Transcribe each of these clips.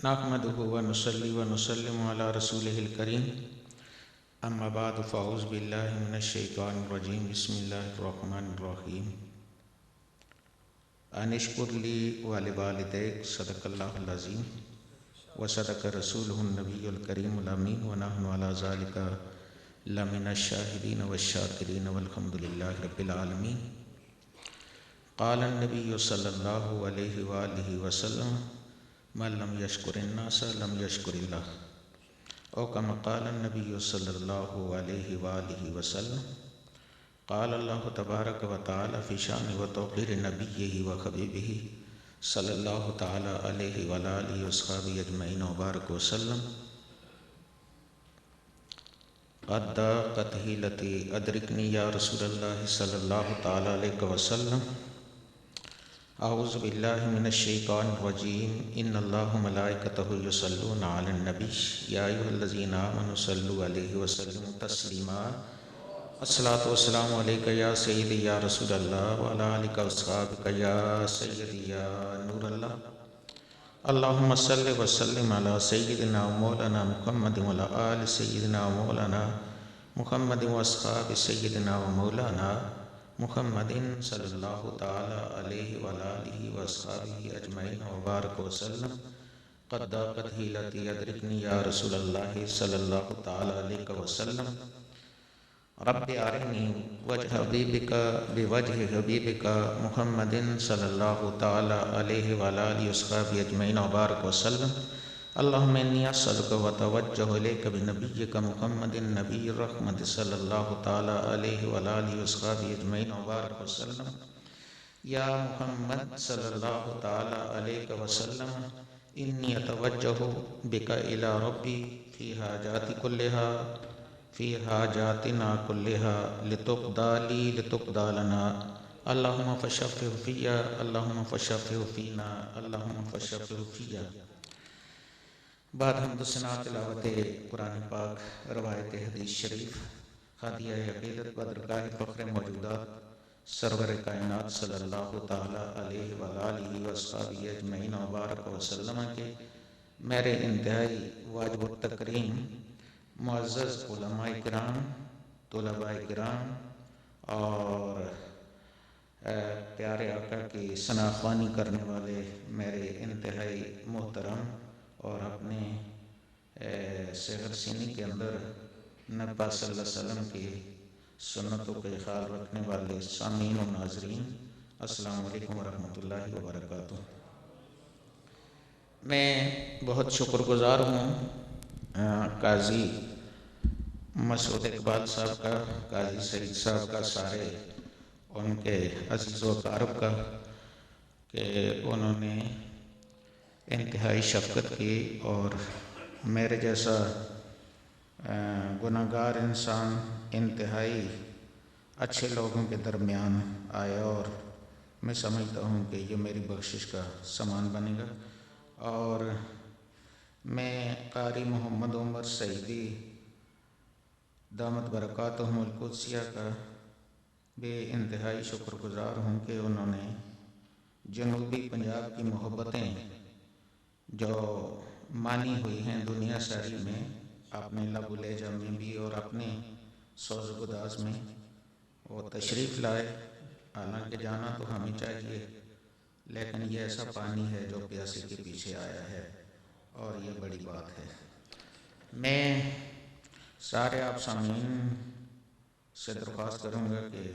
نحمده ونصلي ونسلم على رسوله الكريم اما بعد فاعوذ بالله من الشيطان الرجيم بسم الله الرحمن الرحيم ان اشكر لي ولوالديك صدق الله العظيم وصدق رسوله النبي الكريم الامين ونحن على ذلك لمن الشاهدين والشاكرين والحمد لله رب العالمين. قال النبي صلى الله عليه وآله وسلم من لم يشكر الناس لم يشكر الله، او كما قال النبي صلى الله عليه وآله وسلم. قال الله تبارك وتعالى في شأن وتوقير نبيه وحبيبه صلى الله تعالى عليه وعلى آله وصحبه أجمعين وبارك وسلم: قد ضاقت حيلتي أدركني يا رسول الله صلى الله تعالى عليه وسلم. اعوذ باللہ من الشیطان الرجیم. ان اللہ ملائکتہ یصلون علی النبی یا ایھا الذین آمنوا صلوا علیہ وسلموا تسلیما. الصلاۃ والسلام علیک یا سیدی یا رسول اللہ وعلی آلک واصحابک یا سیدی یا نور اللہ. اللہم صل وسلم علی سیدنا مولانا محمد وعلی آل سیدنا مولانا محمد واصحاب سیدنا مولانا محمد صلی اللہ تعالی علیہ وعلی آلہ واصحابہ اجمعین وبارک وسلم. قد ضاقت حیلتی ادرکنی یا رسول اللہ صلی اللہ تعالی علیہ وسلم. رب ارنی وجہ حبیبک بوجہ حبیبک محمد صلی اللہ تعالی علیہ وعلی آلہ واصحابہ اجمعین وبارک وسلم. اللہم انی اسألک واتوجہ الیک بنبیک محمد نبی الرحمت صلی اللہ تعالی علیہ وعلی آلہ واصحابہ اجمعین وبارک وسلم. یا محمد صلی اللہ تعالی علیہ وسلم انی اتوجہ بک الی ربی فی حاجاتی کلہا فی حاجاتنا کلہا لتقضی لی لتقضی لنا. اللہم فشفع فیہ اللہم فشفع فینا اللہم فشفع فیہ. بعد حمد و ثنا تلاوت قرآن پاک، روایت حدیث شریف، ہدیہ عقیدت بدرگاہ فخر موجودات سرور کائنات صلی اللہ تعالی علیہ وآلہ وصحبہ اجمعین وبارک وسلم کے میرے انتہائی واجب التکریم معزز علماء کرام، طلباء کرام اور پیارے آقا کی ثنا خوانی کرنے والے میرے انتہائی محترم اور اپنے صغر سینی کے اندر نبی پاک صلی اللہ علیہ وسلم کی سنتوں کا خیال رکھنے والے سامعین و ناظرین، السلام علیکم ورحمۃ اللہ وبرکاتہ. میں بہت شکر گزار ہوں قاضی مسعود اقبال صاحب کا، قاضی سعید صاحب کا، سارے ان کے عزیز و اقارب کا کہ انہوں نے انتہائی شفقت کی اور میرے جیسا گناہ گار انسان انتہائی اچھے لوگوں کے درمیان آیا، اور میں سمجھتا ہوں کہ یہ میری بخشش کا سامان بنے گا. اور میں قاری محمد عمر سعیدی دامت برکاتہم القدسیہ کا بھی انتہائی شکر گزار ہوں کہ انہوں نے جنوبی پنجاب کی محبتیں جو مانی ہوئی ہیں دنیا ساری میں، اپنے لب و لہجہ میں بھی اور اپنے سوز و گداز میں وہ تشریف لائے. حالانکہ جانا تو ہمیں چاہیے، لیکن یہ ایسا پانی ہے جو پیاسے کے پیچھے آیا ہے، اور یہ بڑی بات ہے. میں سارے آپ سامعین سے درخواست کروں گا کہ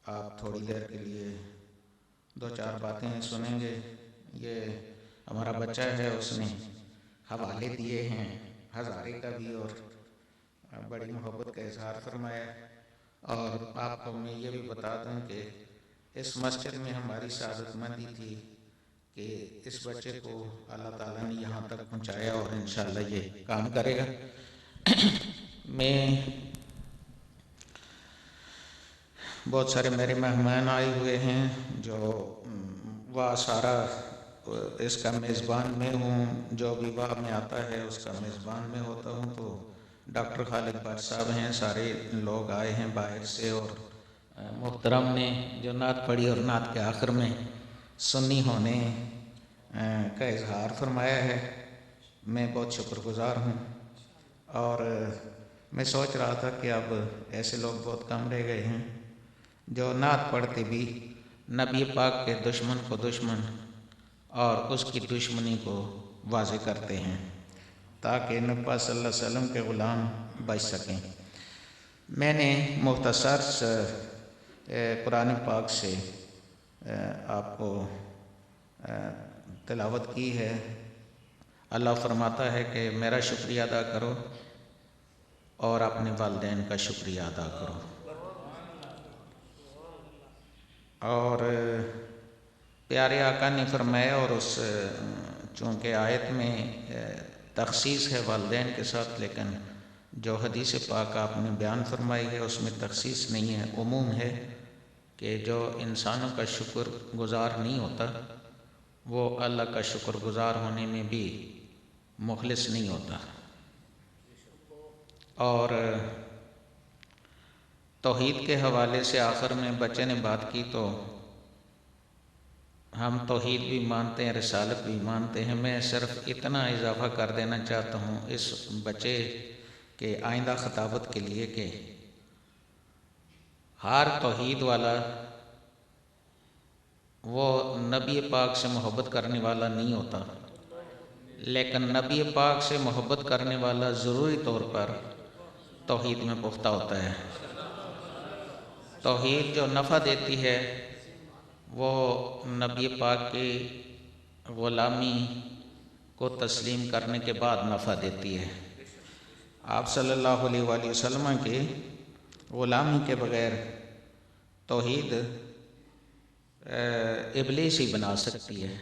آپ تھوڑی دیر کے لیے دو چار باتیں سنیں گے. یہ ہمارا بچہ ہے، اس نے حوالے دیے ہیں ہزارے کا بھی، اور بڑی محبت کا اظہار فرمایا. اور آپ کو میں یہ بھی بتا دوں کہ اس مسجد میں ہماری سعادت مندی تھی کہ اس بچے کو اللہ تعالیٰ نے یہاں تک پہنچایا، اور انشاءاللہ یہ کام کرے گا. میں بہت سارے میرے مہمان آئے ہوئے ہیں جو واہ سارا اس کا میزبان میں ہوں، جو بھی واہ میں آتا ہے اس کا میزبان میں ہوتا ہوں. تو ڈاکٹر خالد بٹ صاحب ہیں، سارے لوگ آئے ہیں باہر سے، اور محترم نے جو نعت پڑھی اور نعت کے آخر میں سنی ہونے کا اظہار فرمایا ہے، میں بہت شکر گزار ہوں۔ اور میں سوچ رہا تھا کہ اب ایسے لوگ بہت کم رہ گئے ہیں جو نعت پڑھتے بھی نبی پاک کے دشمن کو دشمن اور اس کی دشمنی کو واضح کرتے ہیں تاکہ نبی پاک صلی اللہ علیہ وسلم کے غلام بچ سکیں۔ میں نے مختصر قرآن پاک سے آپ کو تلاوت کی ہے۔ اللہ فرماتا ہے کہ میرا شکریہ ادا کرو اور اپنے والدین کا شکریہ ادا کرو۔ اور پیارے آقا نے فرمایا، اور اس چونکہ آیت میں تخصیص ہے والدین کے ساتھ، لیکن جو حدیث پاک آپ نے بیان فرمائی ہے اس میں تخصیص نہیں ہے، عموم ہے کہ جو انسانوں کا شکر گزار نہیں ہوتا وہ اللہ کا شکر گزار ہونے میں بھی مخلص نہیں ہوتا۔ اور توحید کے حوالے سے آخر میں بچے نے بات کی، تو ہم توحید بھی مانتے ہیں، رسالت بھی مانتے ہیں۔ میں صرف اتنا اضافہ کر دینا چاہتا ہوں اس بچے کے آئندہ خطابت کے لیے کہ ہر توحید والا وہ نبی پاک سے محبت کرنے والا نہیں ہوتا، لیکن نبی پاک سے محبت کرنے والا ضروری طور پر توحید میں پختہ ہوتا ہے۔ توحید جو نفع دیتی ہے وہ نبی پاک کی غلامی کو تسلیم کرنے کے بعد نفع دیتی ہے۔ آپ صلی اللہ علیہ وآلہ وسلم کی غلامی کے بغیر توحید ابلیس ہی بنا سکتی ہے۔